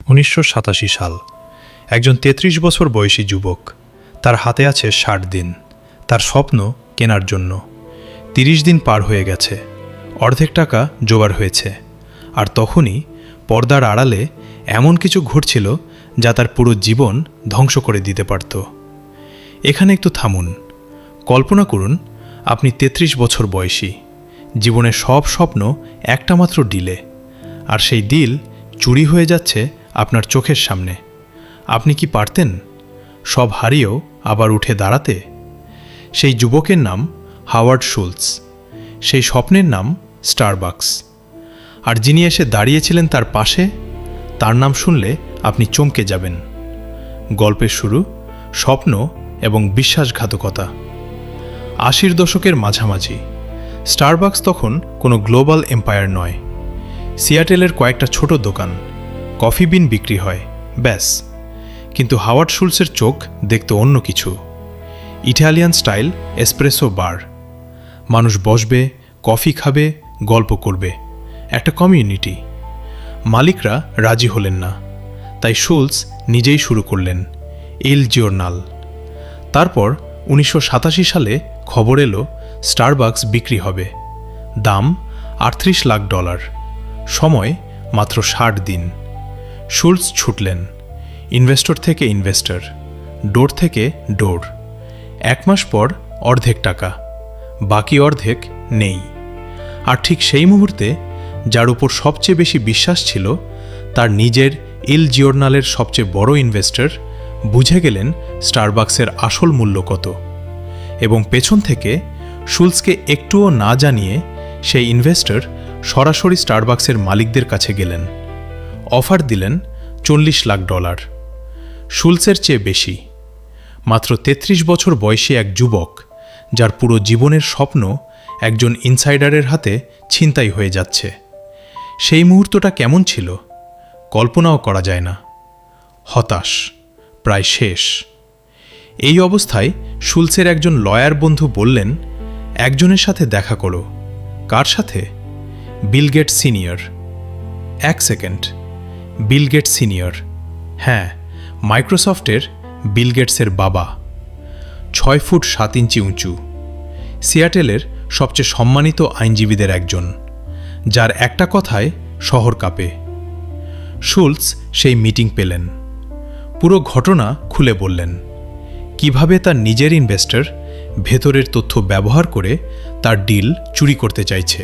1987 সাল। একজন 33 বছর বয়সী যুবক, তার হাতে আছে 60 দিন তার স্বপ্ন কেনার জন্য। 30 দিন পার হয়ে গেছে, অর্ধেক টাকা জোগাড় হয়েছে, আর তখনই পর্দার আড়ালে এমন কিছু ঘটছিল যা তার পুরো জীবন ধ্বংস করে দিতে পারত। এখানে একটু থামুন। কল্পনা করুন আপনি 33 বছর বয়সী, জীবনের সব স্বপ্ন একটা মাত্র ডিলে, আর সেই ডিল চুরি হয়ে যাচ্ছে আপনার চোখের সামনে। আপনি কি পারতেন সব হারিয়েও আবার উঠে দাঁড়াতে? সেই যুবকের নাম হাওয়ার্ড শুলস, সেই স্বপ্নের নাম স্টারবাকস। আর যিনি এসে দাঁড়িয়েছিলেন তার পাশে, তার নাম শুনলে আপনি চমকে যাবেন। গল্পের শুরু স্বপ্ন এবং বিশ্বাসঘাতকতা। 80 দশকের মাঝামাঝি। স্টারবাকস তখন কোনো গ্লোবাল এম্পায়ার নয়। সিয়াটেলের কয়েকটা ছোট দোকান, কফি বিন বিক্রি হয়, ব্যাস। কিন্তু হাওয়ার্ড শুলসের চোখ দেখতে অন্য কিছু। ইটালিয়ান স্টাইল এসপ্রেসো বার। মানুষ বসবে, কফি খাবে, গল্প করবে, একটা কমিউনিটি। মালিকরা রাজি হলেন না, তাই শুলস নিজেই শুরু করলেন ইল জিওর্নাল। তারপর 1987 সালে খবর এলো স্টারবাকস বিক্রি হবে। দাম $38 লাখ। সময় মাত্র 60 দিন। শুলস ছুটলেন, ইনভেস্টর থেকে ইনভেস্টর, ডোর থেকে ডোর। 1 মাস পর অর্ধেক টাকা, বাকি অর্ধেক নেই। আর ঠিক সেই মুহূর্তে যার উপর সবচেয়ে বেশি বিশ্বাস ছিল, তার নিজের ইল জিওর্নালের সবচেয়ে বড় ইনভেস্টর বুঝে গেলেন স্টারবাকসের আসল মূল্য কত। এবং পেছন থেকে শুলসকে একটুও না জানিয়ে সেই ইনভেস্টর সরাসরি স্টারবাকসের মালিকদের কাছে গেলেন। অফার দিলেন $40 লাখ। শুলসের চেয়ে বেশি। মাত্র 33 বছর বয়সী এক যুবক, যার পুরো জীবনের স্বপ্ন একজন ইনসাইডারের হাতে ছিনতাই হয়ে যাচ্ছে। সেই মুহূর্তটা কেমন ছিল কল্পনাও করা যায় না। হতাশ, প্রায় শেষ। এই অবস্থায় শুলসের একজন লয়ার বন্ধু বললেন, একজনের সাথে দেখা করো। কার সাথে? Bill Gates senior. 1 second, Bill Gates senior? হ্যাঁ, মাইক্রোসফটের বিল গেটসের বাবা। 6 ফুট 7 ইঞ্চি উঁচু, সিয়াটেলের সবচেয়ে সম্মানিত আইনজীবীদের একজন, যার একটা কথায় শহর কাঁপে। শুলস সেই মিটিং পেলেন, পুরো ঘটনা খুলে বললেন। কিভাবে তার নিজের ইনভেস্টর ভেতরের তথ্য ব্যবহার করে তার ডিল চুরি করতে চাইছে।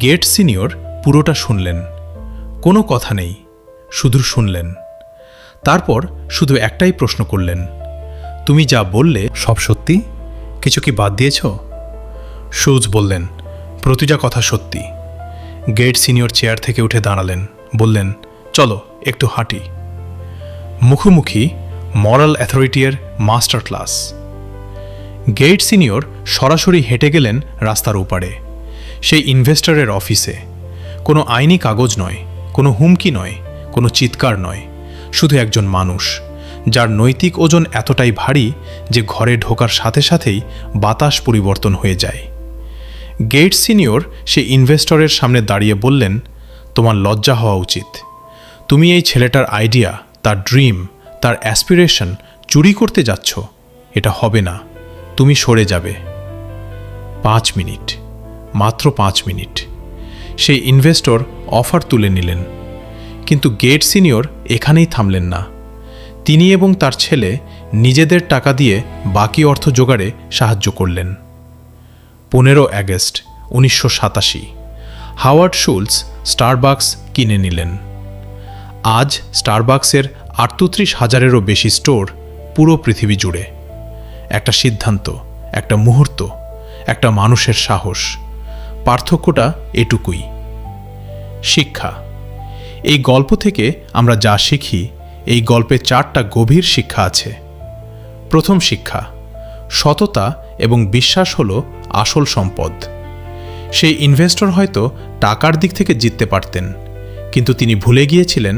গেটস সিনিয়র পুরোটা শুনলেন, কোনো কথা নেই, শুধু শুনলেন। তারপর শুধু একটাই প্রশ্ন করলেন, তুমি যা বললে সব সত্যি? কিছু কি বাদ দিয়েছ? শুলস বললেন, প্রতিটা কথা সত্যি। গেটস সিনিয়র চেয়ার থেকে উঠে দাঁড়ালেন, বললেন, চলো একটু হাঁটি। মুখোমুখি মরাল অ্যাথরিটির মাস্টার ক্লাস। গেটস সিনিয়র সরাসরি হেঁটে গেলেন রাস্তার ওপারে, সেই ইনভেস্টরের অফিসে। কোনো আইনি কাগজ নয়, কোনো হুমকি নয়, কোনো চিৎকার নয়, শুধু একজন মানুষ, যার নৈতিক ওজন এতটাই ভারী যে ঘরে ঢোকার সাথে সাথেই বাতাস পরিবর্তন হয়ে যায়। গেটস সিনিয়র সেই ইনভেস্টরের সামনে দাঁড়িয়ে বললেন, তোমার লজ্জা হওয়া উচিত। তুমি এই ছেলেটার আইডিয়া, তার ড্রিম, তার অ্যাসপিরেশন চুরি করতে যাচ্ছ। এটা হবে না, তুমি সরে যাবে। 5 মিনিট, মাত্র 5 মিনিট। সেই ইনভেস্টর অফার তুলে নিলেন। কিন্তু গেটস সিনিয়র এখানেই থামলেন না। তিনি এবং তার ছেলে নিজেদের টাকা দিয়ে বাকি অর্থ জোগাড়ে সাহায্য করলেন। 15 আগস্ট 1987 হাওয়ার্ড শুলস স্টারবাকস কিনে নিলেন। আজ স্টারবাকসের 38,000-এরও বেশি স্টোর পুরো পৃথিবী জুড়ে। একটা সিদ্ধান্ত, একটা মুহূর্ত, একটা মানুষের সাহস। পার্থক্যটা এটুকুই। শিক্ষা। এই গল্প থেকে আমরা যা শিখি, এই গল্পে 4টা গভীর শিক্ষা আছে। প্রথম শিক্ষা, সততা এবং বিশ্বাস হলো আসল সম্পদ। সেই ইনভেস্টর হয়তো টাকার দিক থেকে জিততে পারতেন, কিন্তু তিনি ভুলে গিয়েছিলেন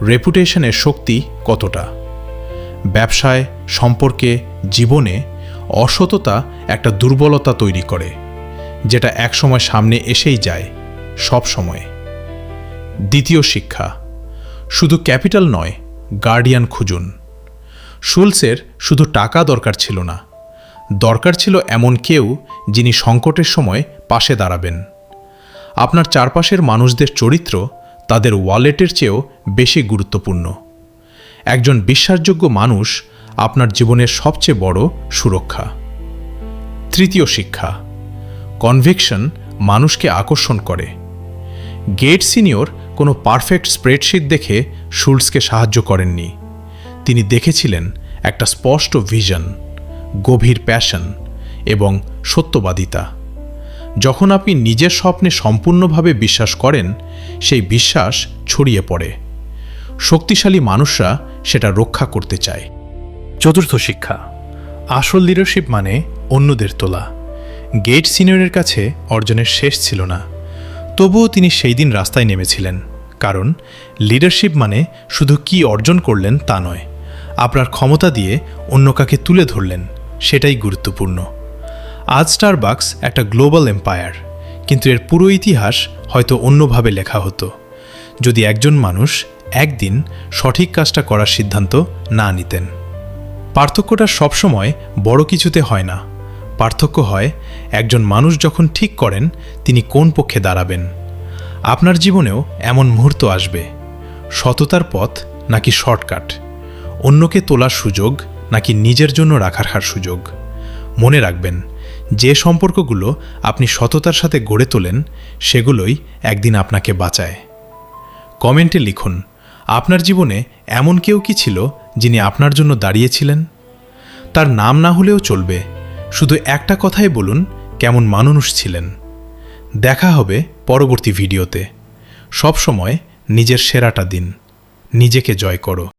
রেপুটেশনের শক্তি কতটা। ব্যবসায়, সম্পর্কে, জীবনে অসততা একটা দুর্বলতা তৈরি করে, যেটা একসময় সামনে এসেই যায়, সব সময়। দ্বিতীয় শিক্ষা, শুধু ক্যাপিটাল নয়, গার্ডিয়ান খুঁজুন। শুলসের শুধু টাকা দরকার ছিল না, দরকার ছিল এমন কেউ যিনি সংকটের সময় পাশে দাঁড়াবেন। আপনার চারপাশের মানুষদের চরিত্র তাদের ওয়ালেটের চেয়েও বেশি গুরুত্বপূর্ণ। একজন বিশ্বাসযোগ্য মানুষ আপনার জীবনের সবচেয়ে বড় সুরক্ষা। তৃতীয় শিক্ষা, কনভিকশন মানুষকে আকর্ষণ করে। গেট সিনিয়র কোনো পারফেক্ট স্প্রেডশিট দেখে শুলসকে সাহায্য করেননি। তিনি দেখেছিলেন একটা স্পষ্ট ভিশন, গভীর প্যাশন এবং সত্যবাদিতা। যখন আপনি নিজের স্বপ্নে সম্পূর্ণভাবে বিশ্বাস করেন, সেই বিশ্বাস ছড়িয়ে পড়ে। শক্তিশালী মানুষরা সেটা রক্ষা করতে চায়। চতুর্থ শিক্ষা, আসল লিডারশিপ মানে অন্যদের তোলা। গেট সিনিয়রের কাছে অর্জনের শেষ ছিল না, তবুও তিনি সেই দিন রাস্তায় নেমেছিলেন। কারণ লিডারশিপ মানে শুধু কি অর্জন করলেন তা নয়, আপনার ক্ষমতা দিয়ে অন্য কাকে তুলে ধরলেন, সেটাই গুরুত্বপূর্ণ। আজ স্টারবাকস একটা গ্লোবাল এম্পায়ার, কিন্তু এর পুরো ইতিহাস হয়তো অন্যভাবে লেখা হতো যদি একজন মানুষ একদিন সঠিক কাজটা করার সিদ্ধান্ত না নিতেন। পার্থক্যটা সবসময় বড় কিছুতে হয় না, পার্থক্য হয় একজন মানুষ যখন ঠিক করেন তিনি কোন পক্ষে দাঁড়াবেন। আপনার জীবনেও এমন মুহূর্ত আসবে, সততার পথ নাকি শর্টকাট, অন্যকে তোলার সুযোগ নাকি নিজের জন্য রাখার সুযোগ। মনে রাখবেন, যে সম্পর্কগুলো আপনি সততার সাথে গড়ে তোলেন সেগুলোই একদিন আপনাকে বাঁচায়। কমেন্টে লিখুন, আপনার জীবনে এমন কেউ কি ছিল যিনি আপনার জন্য দাঁড়িয়েছিলেন? তার নাম না হলেও চলবে, শুধু একটা কথাই বলুন কেমন মানুষ ছিলেন। দেখা হবে পরবর্তী ভিডিওতে। সব সময় নিজের সেরাটা দিন, নিজেকে জয় করো।